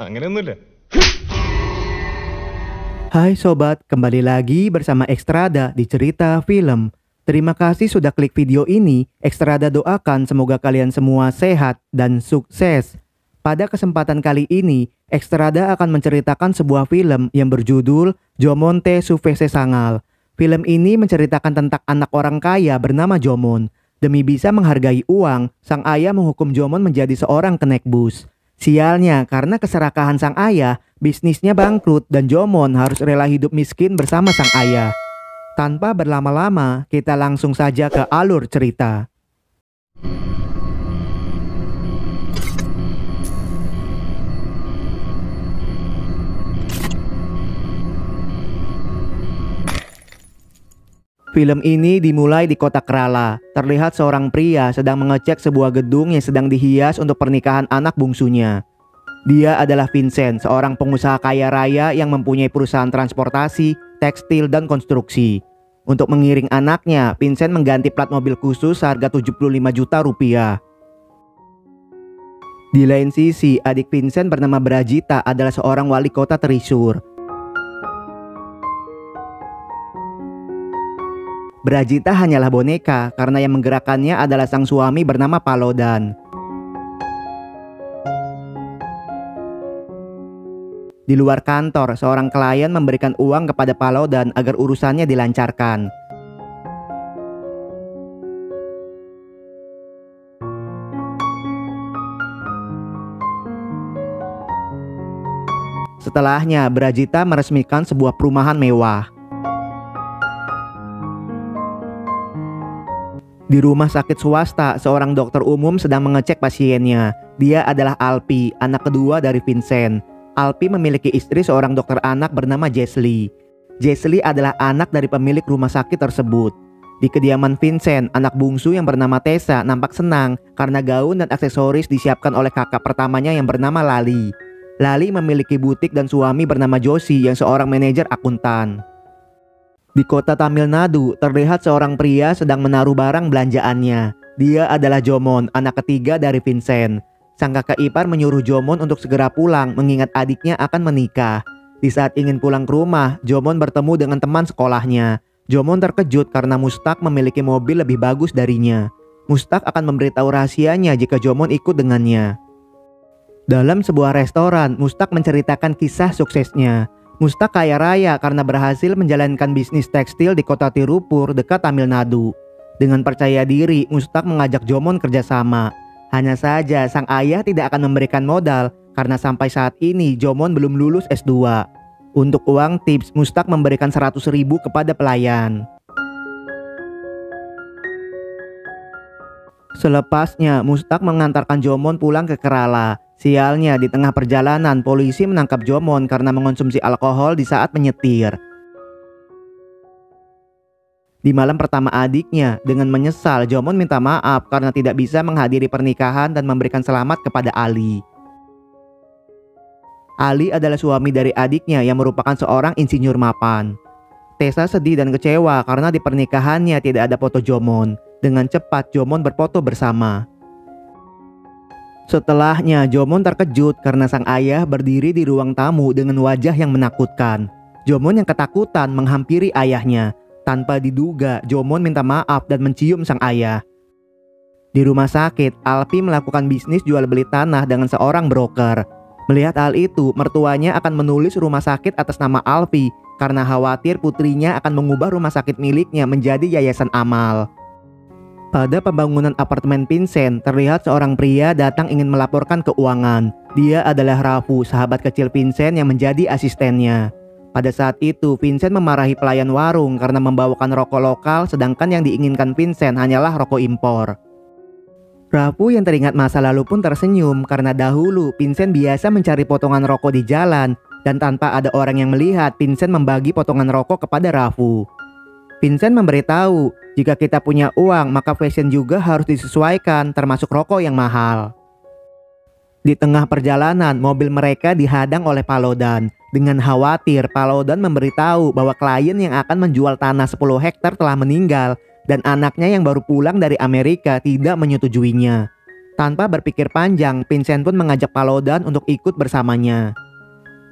അങ്ങനെയൊന്നുമില്ല. Hai sobat, kembali lagi bersama Ekstrada di Cerita Film. Terima kasih sudah klik video ini. Ekstrada doakan semoga kalian semua sehat dan sukses. Pada kesempatan kali ini, Ekstrada akan menceritakan sebuah film yang berjudul Jomon Te Suvese Sangal. Film ini menceritakan tentang anak orang kaya bernama Jomon. Demi bisa menghargai uang, sang ayah menghukum Jomon menjadi seorang kenek bus. Sialnya, karena keserakahan sang ayah, bisnisnya bangkrut dan Jomon harus rela hidup miskin bersama sang ayah. Tanpa berlama-lama, kita langsung saja ke alur cerita. Film ini dimulai di kota Kerala. Terlihat seorang pria sedang mengecek sebuah gedung yang sedang dihias untuk pernikahan anak bungsunya. Dia adalah Vincent, seorang pengusaha kaya raya yang mempunyai perusahaan transportasi, tekstil, dan konstruksi. Untuk mengiring anaknya, Vincent mengganti plat mobil khusus seharga 75 juta rupiah. Di lain sisi, adik Vincent bernama Brajita adalah seorang wali kota Trisur. Brajita hanyalah boneka karena yang menggerakkannya adalah sang suami bernama Palodan. Di luar kantor, seorang klien memberikan uang kepada Palodan agar urusannya dilancarkan. Setelahnya, Brajita meresmikan sebuah perumahan mewah. Di rumah sakit swasta, seorang dokter umum sedang mengecek pasiennya. Dia adalah Alpi, anak kedua dari Vincent. Alpi memiliki istri seorang dokter anak bernama Jesli. Jesli adalah anak dari pemilik rumah sakit tersebut. Di kediaman Vincent, anak bungsu yang bernama Tessa nampak senang karena gaun dan aksesoris disiapkan oleh kakak pertamanya yang bernama Lali. Lali memiliki butik dan suami bernama Joshi yang seorang manajer akuntan. Di kota Tamil Nadu, terlihat seorang pria sedang menaruh barang belanjaannya. Dia adalah Jomon, anak ketiga dari Vincent. Sang kakak ipar menyuruh Jomon untuk segera pulang mengingat adiknya akan menikah. Di saat ingin pulang ke rumah, Jomon bertemu dengan teman sekolahnya. Jomon terkejut karena Mustak memiliki mobil lebih bagus darinya. Mustak akan memberitahu rahasianya jika Jomon ikut dengannya. Dalam sebuah restoran, Mustak menceritakan kisah suksesnya. Mustak kaya raya karena berhasil menjalankan bisnis tekstil di kota Tirupur dekat Tamil Nadu. Dengan percaya diri, Mustak mengajak Jomon kerjasama. Hanya saja sang ayah tidak akan memberikan modal karena sampai saat ini Jomon belum lulus S2. Untuk uang tips, Mustak memberikan 100.000 kepada pelayan. Selepasnya, Mustak mengantarkan Jomon pulang ke Kerala. Sialnya, di tengah perjalanan, polisi menangkap Jomon karena mengonsumsi alkohol di saat menyetir. Di malam pertama adiknya, dengan menyesal, Jomon minta maaf karena tidak bisa menghadiri pernikahan dan memberikan selamat kepada Ali. Ali adalah suami dari adiknya yang merupakan seorang insinyur mapan. Tessa sedih dan kecewa karena di pernikahannya tidak ada foto Jomon. Dengan cepat, Jomon berfoto bersama. Setelahnya, Jomon terkejut karena sang ayah berdiri di ruang tamu dengan wajah yang menakutkan. Jomon yang ketakutan menghampiri ayahnya. Tanpa diduga, Jomon minta maaf dan mencium sang ayah. Di rumah sakit, Alpi melakukan bisnis jual beli tanah dengan seorang broker. Melihat hal itu, mertuanya akan menulis rumah sakit atas nama Alpi karena khawatir putrinya akan mengubah rumah sakit miliknya menjadi yayasan amal. Pada pembangunan apartemen Vincent, terlihat seorang pria datang ingin melaporkan keuangan. Dia adalah Rafu, sahabat kecil Vincent yang menjadi asistennya. Pada saat itu, Vincent memarahi pelayan warung karena membawakan rokok lokal sedangkan yang diinginkan Vincent hanyalah rokok impor. Rafu yang teringat masa lalu pun tersenyum karena dahulu Vincent biasa mencari potongan rokok di jalan dan tanpa ada orang yang melihat, Vincent membagi potongan rokok kepada Rafu. Vincent memberitahu, jika kita punya uang maka fashion juga harus disesuaikan termasuk rokok yang mahal. Di tengah perjalanan, mobil mereka dihadang oleh Palodan. Dengan khawatir, Palodan memberitahu bahwa klien yang akan menjual tanah 10 hektar telah meninggal dan anaknya yang baru pulang dari Amerika tidak menyetujuinya. Tanpa berpikir panjang, Vincent pun mengajak Paludan untuk ikut bersamanya.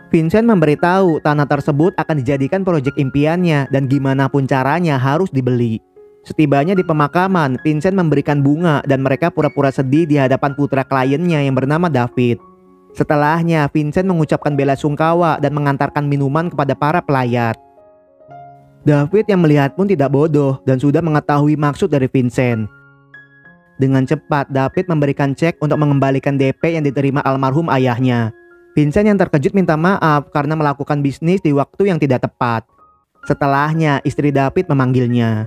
Vincent memberitahu tanah tersebut akan dijadikan proyek impiannya dan gimana pun caranya harus dibeli. Setibanya di pemakaman, Vincent memberikan bunga dan mereka pura-pura sedih di hadapan putra kliennya yang bernama David. Setelahnya, Vincent mengucapkan bela sungkawa dan mengantarkan minuman kepada para pelayat. David yang melihat pun tidak bodoh dan sudah mengetahui maksud dari Vincent. Dengan cepat, David memberikan cek untuk mengembalikan DP yang diterima almarhum ayahnya. Vincent yang terkejut minta maaf karena melakukan bisnis di waktu yang tidak tepat. Setelahnya, istri David memanggilnya.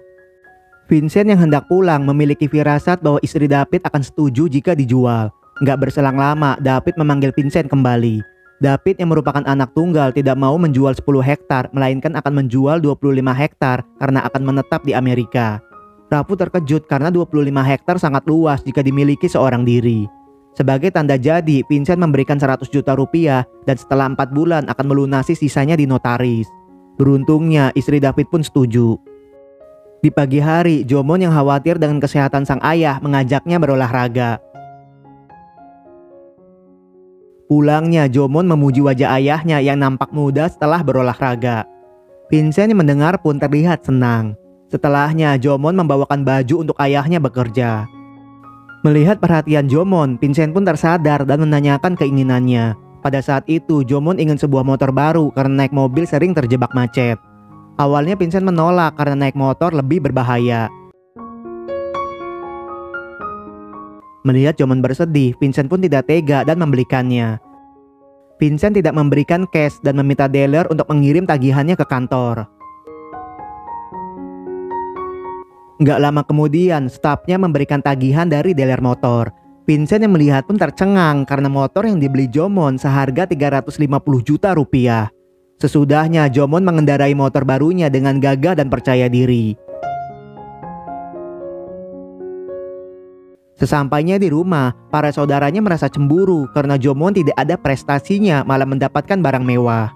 Vincent yang hendak pulang memiliki firasat bahwa istri David akan setuju jika dijual. Nggak berselang lama, David memanggil Vincent kembali. David yang merupakan anak tunggal tidak mau menjual 10 hektar, melainkan akan menjual 25 hektar karena akan menetap di Amerika. Rafu terkejut karena 25 hektar sangat luas jika dimiliki seorang diri. Sebagai tanda jadi, Vincent memberikan 100 juta rupiah dan setelah 4 bulan akan melunasi sisanya di notaris. Beruntungnya, istri David pun setuju. Di pagi hari, Jomon yang khawatir dengan kesehatan sang ayah mengajaknya berolahraga. Pulangnya, Jomon memuji wajah ayahnya yang nampak muda setelah berolahraga. Vincent yang mendengar pun terlihat senang. Setelahnya, Jomon membawakan baju untuk ayahnya bekerja. Melihat perhatian Jomon, Vincent pun tersadar dan menanyakan keinginannya. Pada saat itu, Jomon ingin sebuah motor baru karena naik mobil sering terjebak macet. Awalnya Vincent menolak karena naik motor lebih berbahaya. Melihat Jomon bersedih, Vincent pun tidak tega dan membelikannya. Vincent tidak memberikan cash dan meminta dealer untuk mengirim tagihannya ke kantor. Nggak lama kemudian, stafnya memberikan tagihan dari dealer motor. Vincent yang melihat pun tercengang karena motor yang dibeli Jomon seharga 350 juta rupiah. Sesudahnya, Jomon mengendarai motor barunya dengan gagah dan percaya diri. Sesampainya di rumah, para saudaranya merasa cemburu karena Jomon tidak ada prestasinya, malah mendapatkan barang mewah.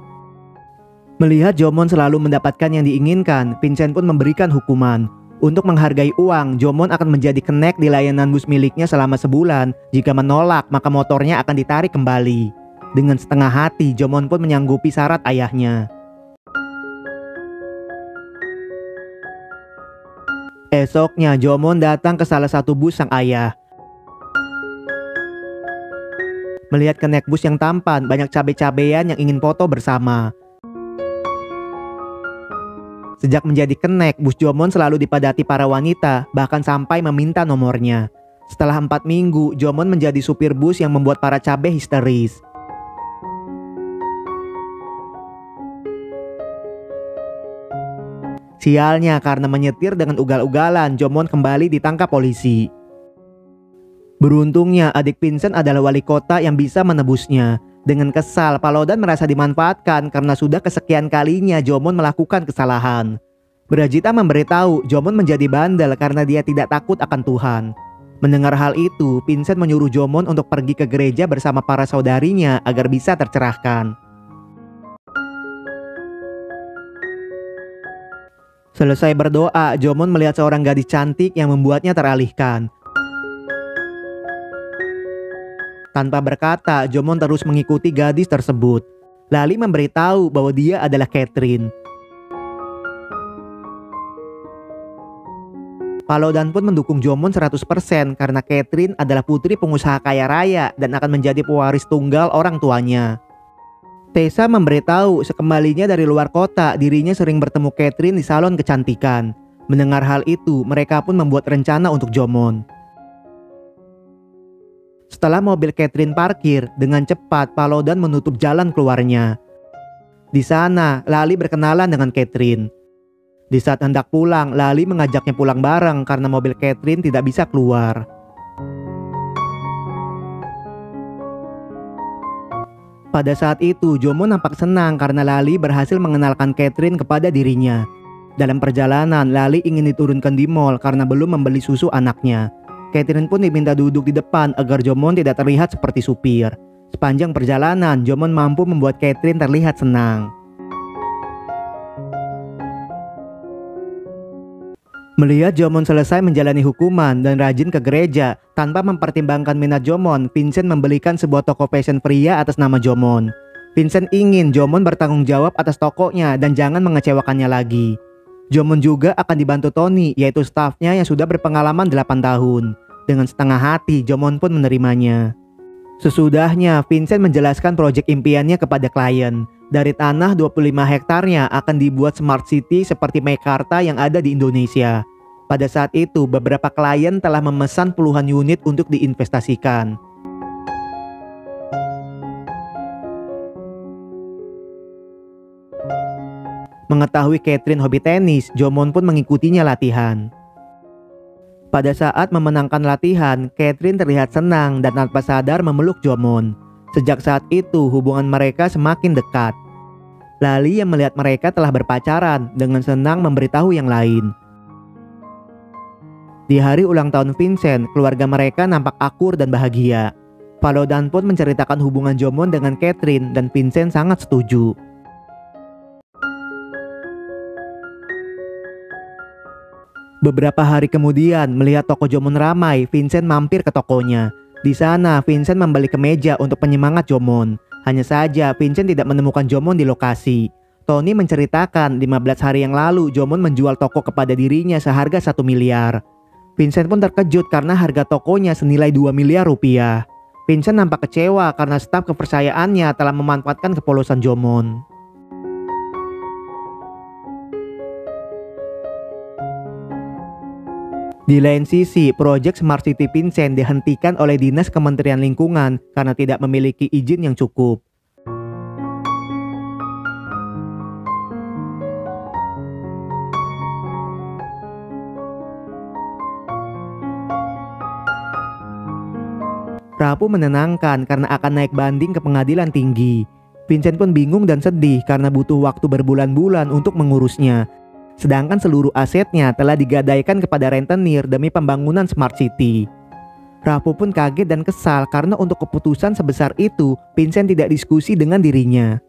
Melihat Jomon selalu mendapatkan yang diinginkan, Vincent pun memberikan hukuman. Untuk menghargai uang, Jomon akan menjadi kenek di layanan bus miliknya selama sebulan. Jika menolak, maka motornya akan ditarik kembali. Dengan setengah hati, Jomon pun menyanggupi syarat ayahnya. Esoknya, Jomon datang ke salah satu bus sang ayah. Melihat kenek bus yang tampan, banyak cabe-cabean yang ingin foto bersama. Sejak menjadi kenek, bus Jomon selalu dipadati para wanita, bahkan sampai meminta nomornya. Setelah 4 minggu, Jomon menjadi supir bus yang membuat para cabe histeris. Sialnya, karena menyetir dengan ugal-ugalan, Jomon kembali ditangkap polisi. Beruntungnya, adik Vincent adalah wali kota yang bisa menebusnya. Dengan kesal, Paludan merasa dimanfaatkan karena sudah kesekian kalinya Jomon melakukan kesalahan. Brajita memberitahu Jomon menjadi bandel karena dia tidak takut akan Tuhan. Mendengar hal itu, Vincent menyuruh Jomon untuk pergi ke gereja bersama para saudarinya agar bisa tercerahkan. Selesai berdoa, Jomon melihat seorang gadis cantik yang membuatnya teralihkan. Tanpa berkata, Jomon terus mengikuti gadis tersebut. Lali memberitahu bahwa dia adalah Catherine. Paludan pun mendukung Jomon 100% karena Catherine adalah putri pengusaha kaya raya dan akan menjadi pewaris tunggal orang tuanya. Tessa memberitahu sekembalinya dari luar kota, dirinya sering bertemu Catherine di salon kecantikan. Mendengar hal itu, mereka pun membuat rencana untuk Jomon. Setelah mobil Catherine parkir, dengan cepat Paludan menutup jalan keluarnya. Di sana, Lali berkenalan dengan Catherine. Di saat hendak pulang, Lali mengajaknya pulang bareng karena mobil Catherine tidak bisa keluar. Pada saat itu, Jomon nampak senang karena Lali berhasil mengenalkan Catherine kepada dirinya. Dalam perjalanan, Lali ingin diturunkan di mall karena belum membeli susu anaknya. Catherine pun diminta duduk di depan agar Jomon tidak terlihat seperti supir. Sepanjang perjalanan, Jomon mampu membuat Catherine terlihat senang. Melihat Jomon selesai menjalani hukuman dan rajin ke gereja, tanpa mempertimbangkan minat Jomon, Vincent membelikan sebuah toko fashion pria atas nama Jomon. Vincent ingin Jomon bertanggung jawab atas tokonya dan jangan mengecewakannya lagi. Jomon juga akan dibantu Tony, yaitu stafnya yang sudah berpengalaman 8 tahun. Dengan setengah hati, Jomon pun menerimanya. Sesudahnya, Vincent menjelaskan proyek impiannya kepada klien. Dari tanah 25 hektarnya akan dibuat smart city seperti Mekarta yang ada di Indonesia. Pada saat itu, beberapa klien telah memesan puluhan unit untuk diinvestasikan. Mengetahui Catherine hobi tenis, Jomon pun mengikutinya latihan. Pada saat memenangkan latihan, Catherine terlihat senang dan tanpa sadar memeluk Jomon. Sejak saat itu, hubungan mereka semakin dekat. Lali yang melihat mereka telah berpacaran dengan senang memberitahu yang lain. Di hari ulang tahun Vincent, keluarga mereka nampak akur dan bahagia. Paludan pun menceritakan hubungan Jomon dengan Catherine dan Vincent sangat setuju. Beberapa hari kemudian, melihat toko Jomon ramai, Vincent mampir ke tokonya. Di sana, Vincent membeli kemeja untuk penyemangat Jomon. Hanya saja, Vincent tidak menemukan Jomon di lokasi. Tony menceritakan 15 hari yang lalu Jomon menjual toko kepada dirinya seharga 1 miliar. Vincent pun terkejut karena harga tokonya senilai 2 miliar rupiah. Vincent nampak kecewa karena staf kepercayaannya telah memanfaatkan kepolosan Jomon. Di lain sisi, proyek Smart City Vincent dihentikan oleh Dinas Kementerian Lingkungan karena tidak memiliki izin yang cukup. Rapu menenangkan karena akan naik banding ke pengadilan tinggi. Vincent pun bingung dan sedih karena butuh waktu berbulan-bulan untuk mengurusnya. Sedangkan seluruh asetnya telah digadaikan kepada rentenir demi pembangunan Smart City. Rapu pun kaget dan kesal karena untuk keputusan sebesar itu, Vincent tidak diskusi dengan dirinya.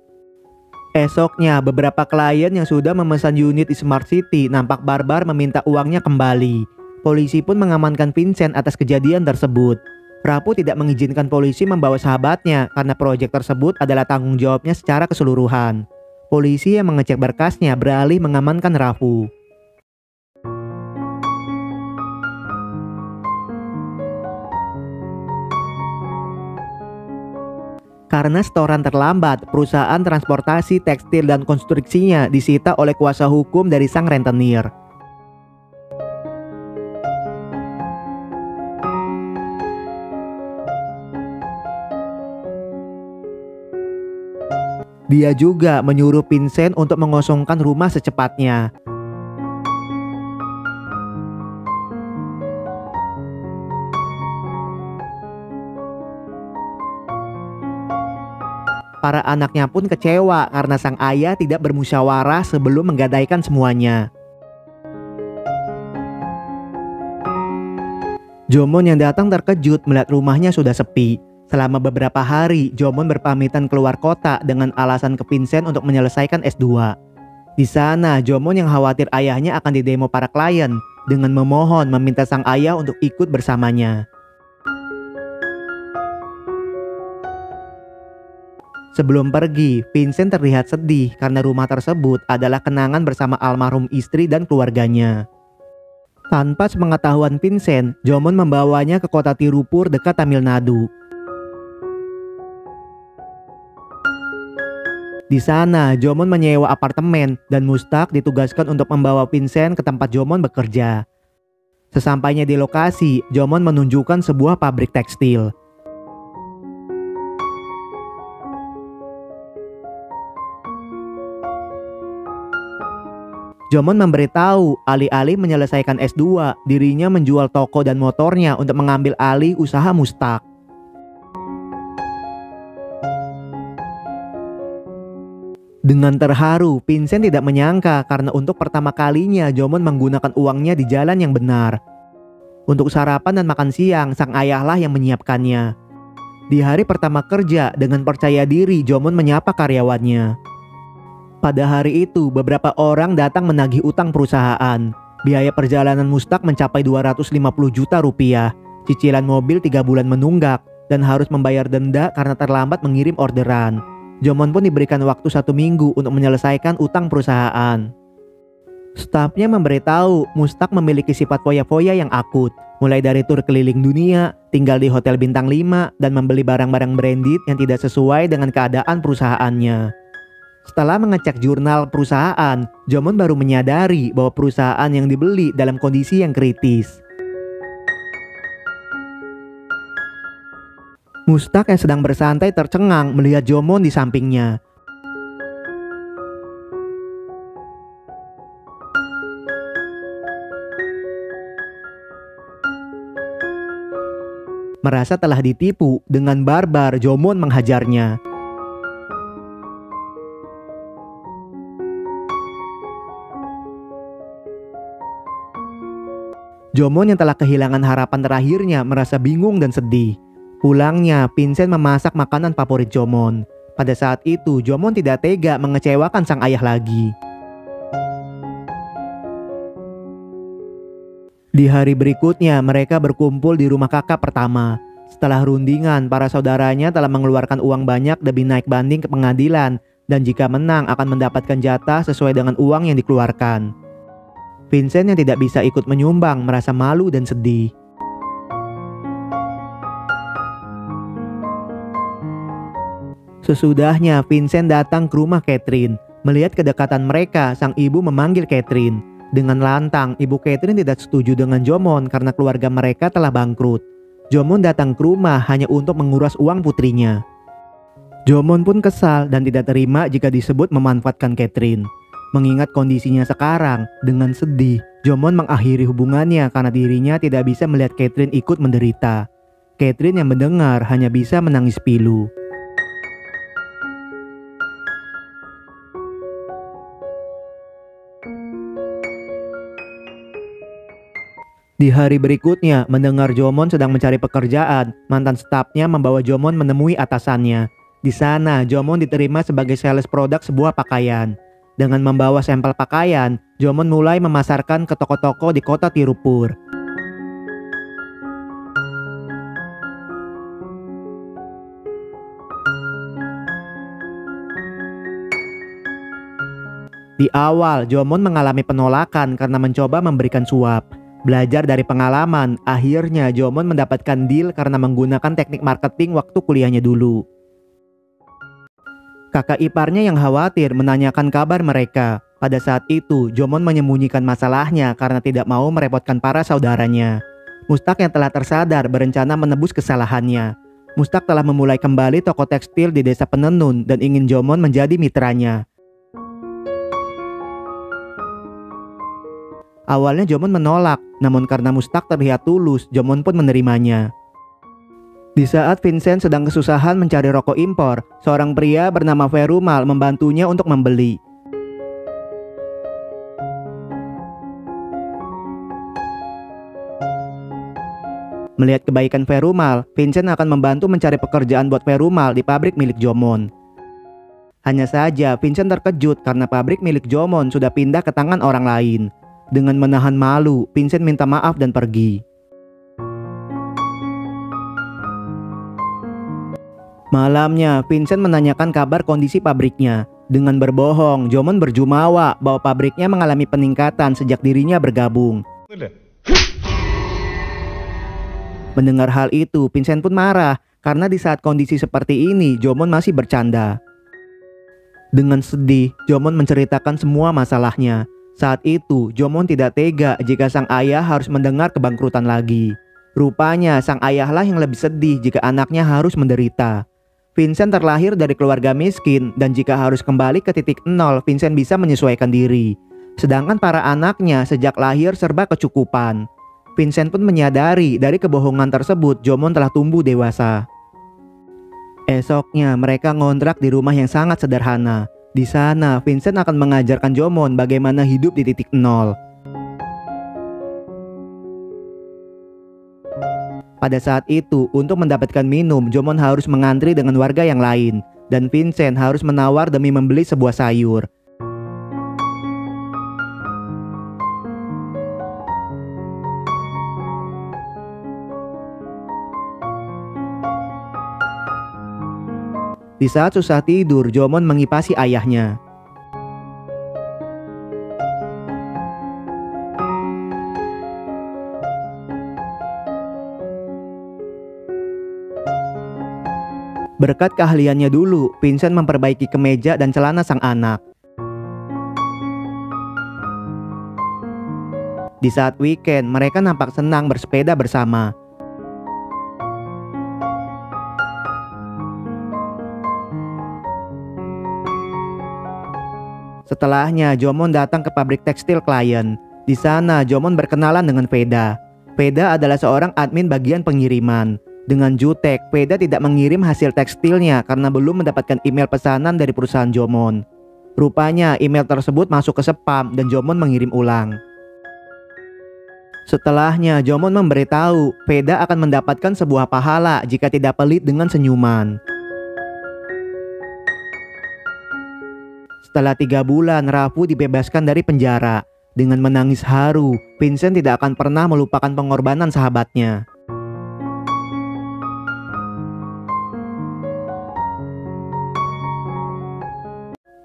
Esoknya, beberapa klien yang sudah memesan unit di Smart City nampak barbar meminta uangnya kembali. Polisi pun mengamankan Vincent atas kejadian tersebut. Rapu tidak mengizinkan polisi membawa sahabatnya karena proyek tersebut adalah tanggung jawabnya secara keseluruhan. Polisi yang mengecek berkasnya beralih mengamankan Rapu. Karena setoran terlambat, perusahaan transportasi tekstil dan konstruksinya disita oleh kuasa hukum dari sang rentenir. Dia juga menyuruh Vincent untuk mengosongkan rumah secepatnya. Para anaknya pun kecewa karena sang ayah tidak bermusyawarah sebelum menggadaikan semuanya. Jomon yang datang terkejut melihat rumahnya sudah sepi. Selama beberapa hari, Jomon berpamitan keluar kota dengan alasan ke Vincent untuk menyelesaikan S2. Di sana, Jomon yang khawatir ayahnya akan didemo para klien dengan memohon meminta sang ayah untuk ikut bersamanya. Sebelum pergi, Vincent terlihat sedih karena rumah tersebut adalah kenangan bersama almarhum istri dan keluarganya. Tanpa sepengetahuan Vincent, Jomon membawanya ke kota Tirupur dekat Tamil Nadu. Di sana, Jomon menyewa apartemen dan Mustaq ditugaskan untuk membawa Vincent ke tempat Jomon bekerja. Sesampainya di lokasi, Jomon menunjukkan sebuah pabrik tekstil. Jomon memberitahu, alih-alih menyelesaikan S2, dirinya menjual toko dan motornya untuk mengambil alih usaha Mustaq. Dengan terharu, Vincent tidak menyangka karena untuk pertama kalinya Jomon menggunakan uangnya di jalan yang benar. Untuk sarapan dan makan siang, sang ayahlah yang menyiapkannya. Di hari pertama kerja, dengan percaya diri Jomon menyapa karyawannya. Pada hari itu, beberapa orang datang menagih utang perusahaan. Biaya perjalanan Mustak mencapai 250 juta rupiah, cicilan mobil 3 bulan menunggak, dan harus membayar denda karena terlambat mengirim orderan. Jomon pun diberikan waktu 1 minggu untuk menyelesaikan utang perusahaan. Stafnya memberitahu Mustak memiliki sifat foya-foya yang akut, mulai dari tur keliling dunia, tinggal di hotel bintang 5, dan membeli barang-barang branded yang tidak sesuai dengan keadaan perusahaannya. Setelah mengecek jurnal perusahaan, Jomon baru menyadari bahwa perusahaan yang dibeli dalam kondisi yang kritis. Mustak yang sedang bersantai tercengang melihat Jomon di sampingnya. Merasa telah ditipu, dengan barbar Jomon menghajarnya. Jomon yang telah kehilangan harapan terakhirnya merasa bingung dan sedih. Pulangnya, Vincent memasak makanan favorit Jomon. Pada saat itu, Jomon tidak tega mengecewakan sang ayah lagi. Di hari berikutnya, mereka berkumpul di rumah kakak pertama. Setelah rundingan, para saudaranya telah mengeluarkan uang banyak demi naik banding ke pengadilan, dan jika menang akan mendapatkan jatah sesuai dengan uang yang dikeluarkan. Vincent yang tidak bisa ikut menyumbang merasa malu dan sedih. Sesudahnya, Vincent datang ke rumah Catherine. Melihat kedekatan mereka, sang ibu memanggil Catherine. Dengan lantang, ibu Catherine tidak setuju dengan Jomon karena keluarga mereka telah bangkrut. Jomon datang ke rumah hanya untuk menguras uang putrinya. Jomon pun kesal dan tidak terima jika disebut memanfaatkan Catherine. Mengingat kondisinya sekarang, dengan sedih, Jomon mengakhiri hubungannya karena dirinya tidak bisa melihat Catherine ikut menderita. Catherine yang mendengar hanya bisa menangis pilu. Di hari berikutnya, mendengar Jomon sedang mencari pekerjaan, mantan stafnya membawa Jomon menemui atasannya. Di sana, Jomon diterima sebagai sales produk sebuah pakaian. Dengan membawa sampel pakaian, Jomon mulai memasarkan ke toko-toko di kota Tirupur. Di awal, Jomon mengalami penolakan karena mencoba memberikan suap. Belajar dari pengalaman, akhirnya Jomon mendapatkan deal karena menggunakan teknik marketing waktu kuliahnya dulu. Kakak iparnya yang khawatir menanyakan kabar mereka. Pada saat itu, Jomon menyembunyikan masalahnya karena tidak mau merepotkan para saudaranya. Mustak yang telah tersadar berencana menebus kesalahannya. Mustak telah memulai kembali toko tekstil di desa Penenun dan ingin Jomon menjadi mitranya. Awalnya Jomon menolak, namun karena Mustak terlihat tulus, Jomon pun menerimanya. Di saat Vincent sedang kesusahan mencari rokok impor, seorang pria bernama Perumal membantunya untuk membeli. Melihat kebaikan Perumal, Vincent akan membantu mencari pekerjaan buat Perumal di pabrik milik Jomon. Hanya saja Vincent terkejut karena pabrik milik Jomon sudah pindah ke tangan orang lain. Dengan menahan malu, Vincent minta maaf dan pergi. Malamnya, Vincent menanyakan kabar kondisi pabriknya. Dengan berbohong, Jomon berjumawa bahwa pabriknya mengalami peningkatan sejak dirinya bergabung. Mendengar hal itu, Vincent pun marah karena di saat kondisi seperti ini, Jomon masih bercanda. Dengan sedih, Jomon menceritakan semua masalahnya. Saat itu, Jomon tidak tega jika sang ayah harus mendengar kebangkrutan lagi. Rupanya, sang ayahlah yang lebih sedih jika anaknya harus menderita. Vincent terlahir dari keluarga miskin dan jika harus kembali ke titik nol, Vincent bisa menyesuaikan diri. Sedangkan para anaknya sejak lahir serba kecukupan. Vincent pun menyadari dari kebohongan tersebut, Jomon telah tumbuh dewasa. Esoknya, mereka ngontrak di rumah yang sangat sederhana. Di sana, Vincent akan mengajarkan Jomon bagaimana hidup di titik nol. Pada saat itu, untuk mendapatkan minum, Jomon harus mengantri dengan warga yang lain, dan Vincent harus menawar demi membeli sebuah sayur. Di saat susah tidur, Jomon mengipasi ayahnya. Berkat keahliannya dulu, Vincent memperbaiki kemeja dan celana sang anak. Di saat weekend, mereka nampak senang bersepeda bersama. Setelahnya, Jomon datang ke pabrik tekstil klien. Di sana, Jomon berkenalan dengan Veda. Veda adalah seorang admin bagian pengiriman. Dengan jutek, Veda tidak mengirim hasil tekstilnya karena belum mendapatkan email pesanan dari perusahaan Jomon. Rupanya email tersebut masuk ke spam dan Jomon mengirim ulang. Setelahnya, Jomon memberitahu Veda akan mendapatkan sebuah pahala jika tidak pelit dengan senyuman. Setelah 3 bulan, Rafu dibebaskan dari penjara. Dengan menangis haru, Vincent tidak akan pernah melupakan pengorbanan sahabatnya.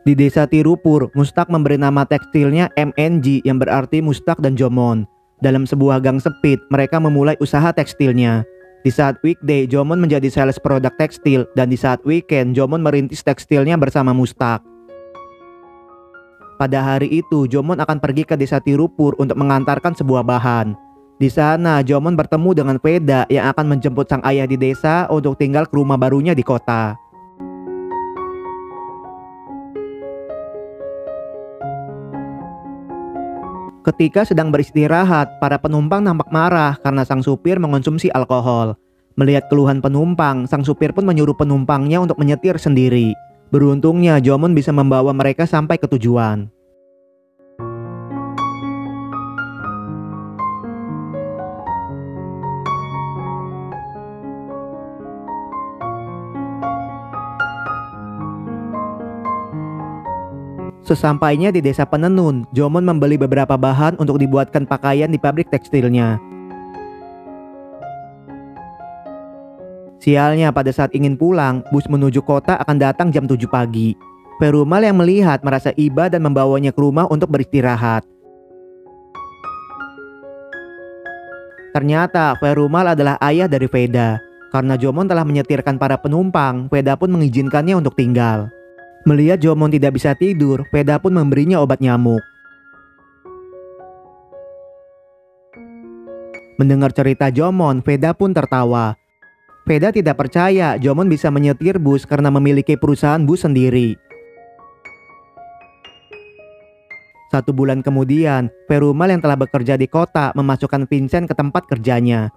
Di desa Tirupur, Mustak memberi nama tekstilnya MNG yang berarti Mustak dan Jomon. Dalam sebuah gang sempit, mereka memulai usaha tekstilnya. Di saat weekday, Jomon menjadi sales produk tekstil dan di saat weekend, Jomon merintis tekstilnya bersama Mustak. Pada hari itu, Jomon akan pergi ke desa Tirupur untuk mengantarkan sebuah bahan. Di sana, Jomon bertemu dengan Veda yang akan menjemput sang ayah di desa untuk tinggal ke rumah barunya di kota. Ketika sedang beristirahat, para penumpang nampak marah karena sang supir mengonsumsi alkohol. Melihat keluhan penumpang, sang supir pun menyuruh penumpangnya untuk menyetir sendiri. Beruntungnya, Jomon bisa membawa mereka sampai ke tujuan. Sesampainya di desa Penenun, Jomon membeli beberapa bahan untuk dibuatkan pakaian di pabrik tekstilnya. Sialnya, pada saat ingin pulang, bus menuju kota akan datang jam 7 pagi. Perumal yang melihat merasa iba dan membawanya ke rumah untuk beristirahat. Ternyata Perumal adalah ayah dari Veda. Karena Jomon telah menyetirkan para penumpang, Veda pun mengizinkannya untuk tinggal. Melihat Jomon tidak bisa tidur, Veda pun memberinya obat nyamuk. Mendengar cerita Jomon, Veda pun tertawa. Veda tidak percaya Jomon bisa menyetir bus karena memiliki perusahaan bus sendiri. 1 bulan kemudian, Perumal yang telah bekerja di kota memasukkan Vincent ke tempat kerjanya.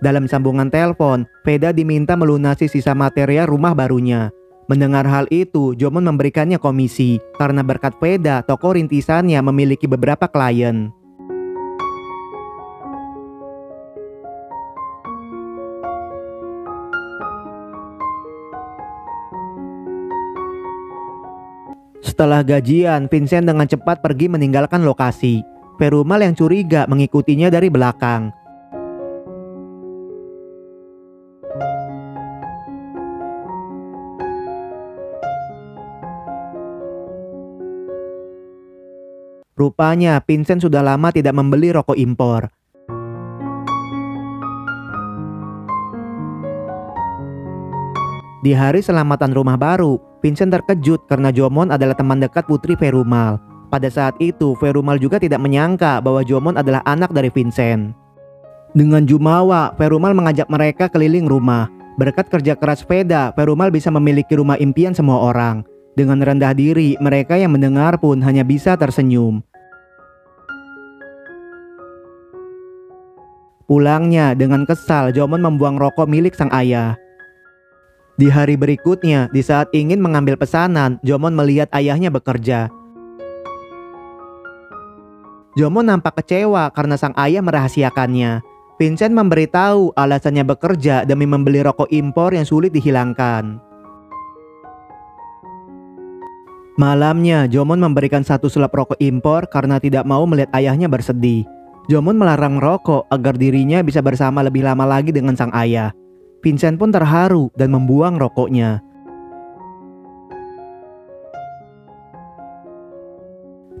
Dalam sambungan telepon, Veda diminta melunasi sisa material rumah barunya. Mendengar hal itu, Jomon memberikannya komisi. Karena berkat Veda, toko rintisannya memiliki beberapa klien. Setelah gajian, Vincent dengan cepat pergi meninggalkan lokasi. Perumal yang curiga mengikutinya dari belakang. Rupanya Vincent sudah lama tidak membeli rokok impor. Di hari selamatan rumah baru, Vincent terkejut karena Jomon adalah teman dekat putri Perumal. Pada saat itu, Perumal juga tidak menyangka bahwa Jomon adalah anak dari Vincent. Dengan jumawa, Perumal mengajak mereka keliling rumah. Berkat kerja keras Veda, Perumal bisa memiliki rumah impian semua orang. Dengan rendah diri, mereka yang mendengar pun hanya bisa tersenyum. Pulangnya, dengan kesal, Jomon membuang rokok milik sang ayah. Di hari berikutnya, di saat ingin mengambil pesanan, Jomon melihat ayahnya bekerja. Jomon nampak kecewa karena sang ayah merahasiakannya. Vincent memberitahu alasannya bekerja demi membeli rokok impor yang sulit dihilangkan. Malamnya, Jomon memberikan satu selap rokok impor karena tidak mau melihat ayahnya bersedih. Jomon melarang rokok agar dirinya bisa bersama lebih lama lagi dengan sang ayah. Vincent pun terharu dan membuang rokoknya.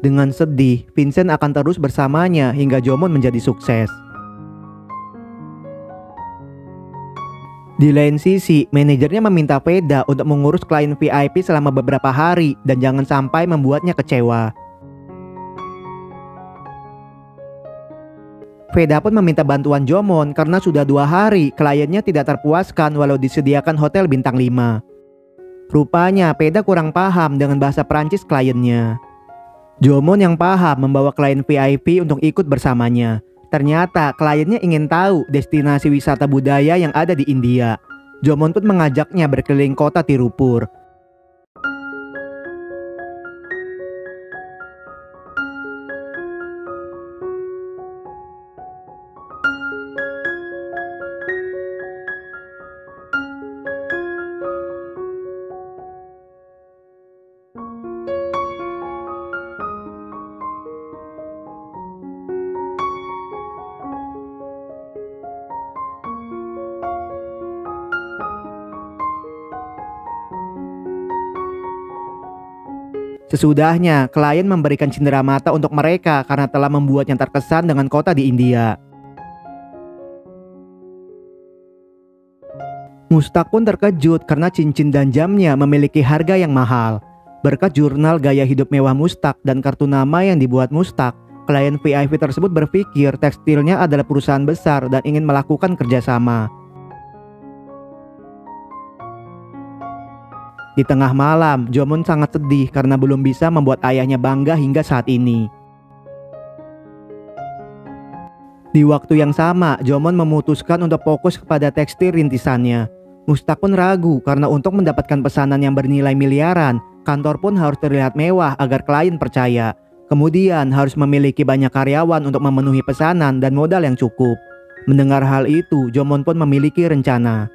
Dengan sedih, Vincent akan terus bersamanya hingga Jomon menjadi sukses. Di lain sisi, manajernya meminta Veda untuk mengurus klien VIP selama beberapa hari dan jangan sampai membuatnya kecewa. Veda pun meminta bantuan Jomon karena sudah 2 hari kliennya tidak terpuaskan walau disediakan hotel bintang 5. Rupanya Veda kurang paham dengan bahasa Prancis kliennya. Jomon yang paham membawa klien VIP untuk ikut bersamanya. Ternyata kliennya ingin tahu destinasi wisata budaya yang ada di India. Jomon pun mengajaknya berkeliling kota Tirupur. Sesudahnya, klien memberikan cindera mata untuk mereka karena telah membuatnya terkesan dengan kota di India. Mustak pun terkejut karena cincin dan jamnya memiliki harga yang mahal. Berkat jurnal gaya hidup mewah Mustak dan kartu nama yang dibuat Mustak, klien VIP tersebut berpikir tekstilnya adalah perusahaan besar dan ingin melakukan kerjasama. Di tengah malam, Jomon sangat sedih karena belum bisa membuat ayahnya bangga hingga saat ini. Di waktu yang sama, Jomon memutuskan untuk fokus kepada tekstil rintisannya. Mustak pun ragu karena untuk mendapatkan pesanan yang bernilai miliaran, kantor pun harus terlihat mewah agar klien percaya. Kemudian harus memiliki banyak karyawan untuk memenuhi pesanan dan modal yang cukup. Mendengar hal itu, Jomon pun memiliki rencana.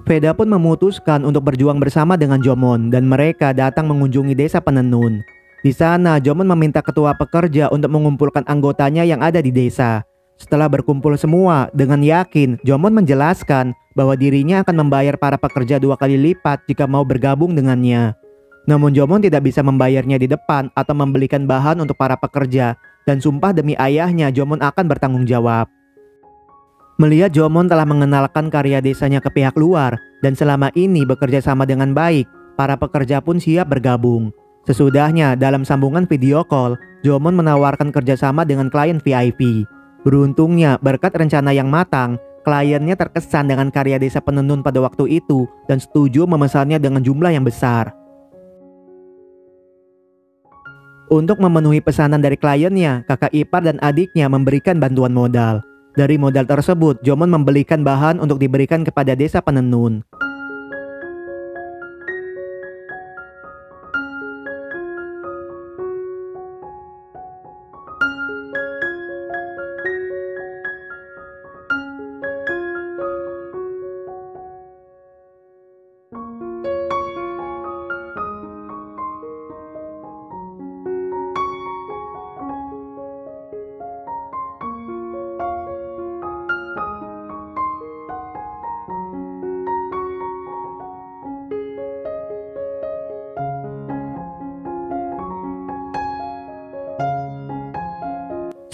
Veda pun memutuskan untuk berjuang bersama dengan Jomon dan mereka datang mengunjungi desa penenun. Di sana, Jomon meminta ketua pekerja untuk mengumpulkan anggotanya yang ada di desa. Setelah berkumpul semua, dengan yakin Jomon menjelaskan bahwa dirinya akan membayar para pekerja 2 kali lipat jika mau bergabung dengannya. Namun Jomon tidak bisa membayarnya di depan atau membelikan bahan untuk para pekerja dan sumpah demi ayahnya Jomon akan bertanggung jawab. Melihat Jomon telah mengenalkan karya desanya ke pihak luar dan selama ini bekerja sama dengan baik, para pekerja pun siap bergabung. Sesudahnya dalam sambungan video call, Jomon menawarkan kerjasama dengan klien VIP. Beruntungnya berkat rencana yang matang, kliennya terkesan dengan karya desa penenun pada waktu itu dan setuju memesannya dengan jumlah yang besar. Untuk memenuhi pesanan dari kliennya, kakak ipar dan adiknya memberikan bantuan modal. Dari modal tersebut, Jomon membelikan bahan untuk diberikan kepada desa penenun.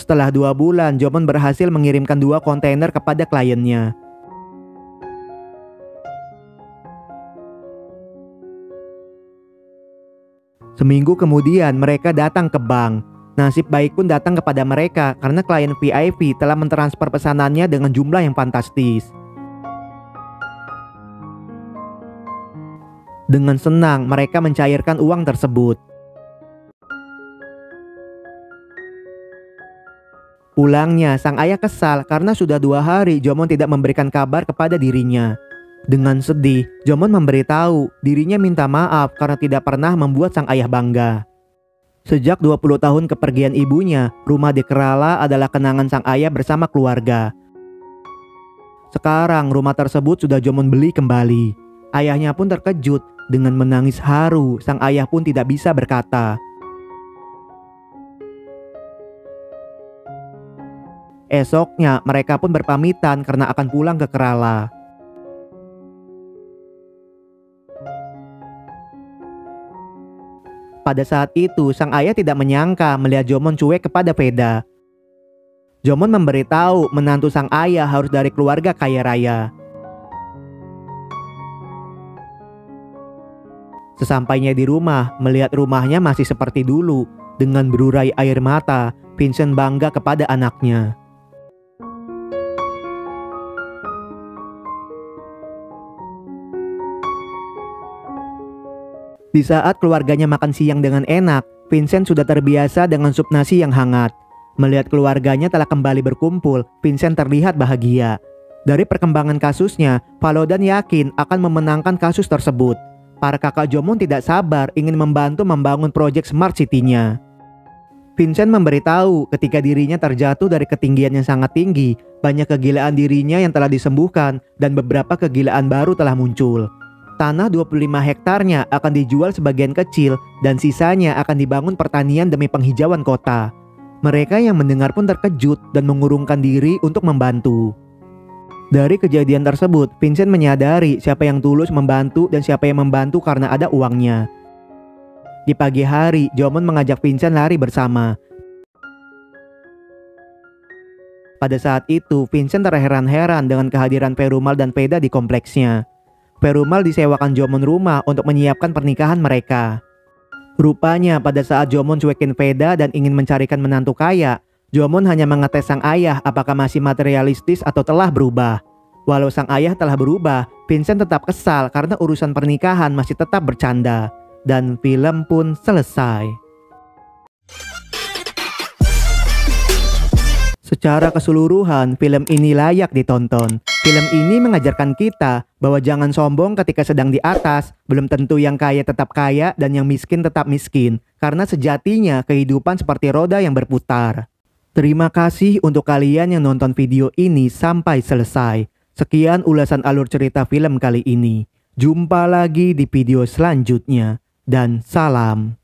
Setelah 2 bulan, Jomon berhasil mengirimkan 2 kontainer kepada kliennya. Seminggu kemudian mereka datang ke bank. Nasib baik pun datang kepada mereka karena klien VIP telah mentransfer pesanannya dengan jumlah yang fantastis. Dengan senang mereka mencairkan uang tersebut. Pulangnya, sang ayah kesal karena sudah 2 hari Jomon tidak memberikan kabar kepada dirinya. Dengan sedih, Jomon memberitahu dirinya minta maaf karena tidak pernah membuat sang ayah bangga. Sejak 20 tahun kepergian ibunya, rumah di Kerala adalah kenangan sang ayah bersama keluarga. Sekarang rumah tersebut sudah Jomon beli kembali. Ayahnya pun terkejut Dengan menangis haru, sang ayah pun tidak bisa berkata. Esoknya mereka pun berpamitan karena akan pulang ke Kerala. Pada saat itu, sang ayah tidak menyangka melihat Jomon cuek kepada Veda. Jomon memberitahu menantu sang ayah harus dari keluarga kaya raya. Sesampainya di rumah, melihat rumahnya masih seperti dulu. Dengan berurai air mata, Vincent bangga kepada anaknya. Di saat keluarganya makan siang dengan enak, Vincent sudah terbiasa dengan sup nasi yang hangat. Melihat keluarganya telah kembali berkumpul, Vincent terlihat bahagia. Dari perkembangan kasusnya, Valodan yakin akan memenangkan kasus tersebut. Para kakak Jomon tidak sabar ingin membantu membangun proyek Smart City-nya. Vincent memberitahu ketika dirinya terjatuh dari ketinggian yang sangat tinggi, banyak kegilaan dirinya yang telah disembuhkan dan beberapa kegilaan baru telah muncul. Tanah 25 hektarnya akan dijual sebagian kecil dan sisanya akan dibangun pertanian demi penghijauan kota. Mereka yang mendengar pun terkejut dan mengurungkan diri untuk membantu. Dari kejadian tersebut, Vincent menyadari siapa yang tulus membantu dan siapa yang membantu karena ada uangnya. Di pagi hari, Jomon mengajak Vincent lari bersama. Pada saat itu, Vincent terheran-heran dengan kehadiran Perumal dan Veda di kompleksnya. Perumal disewakan Jomon rumah untuk menyiapkan pernikahan mereka. Rupanya pada saat Jomon cuekin Veda dan ingin mencarikan menantu kaya, Jomon hanya mengetes sang ayah apakah masih materialistis atau telah berubah. Walau sang ayah telah berubah, Vincent tetap kesal karena urusan pernikahan masih tetap bercanda. Dan film pun selesai. Secara keseluruhan, film ini layak ditonton. Film ini mengajarkan kita bahwa jangan sombong ketika sedang di atas. Belum tentu yang kaya tetap kaya dan yang miskin tetap miskin. Karena sejatinya kehidupan seperti roda yang berputar. Terima kasih untuk kalian yang nonton video ini sampai selesai. Sekian ulasan alur cerita film kali ini. Jumpa lagi di video selanjutnya. Dan salam.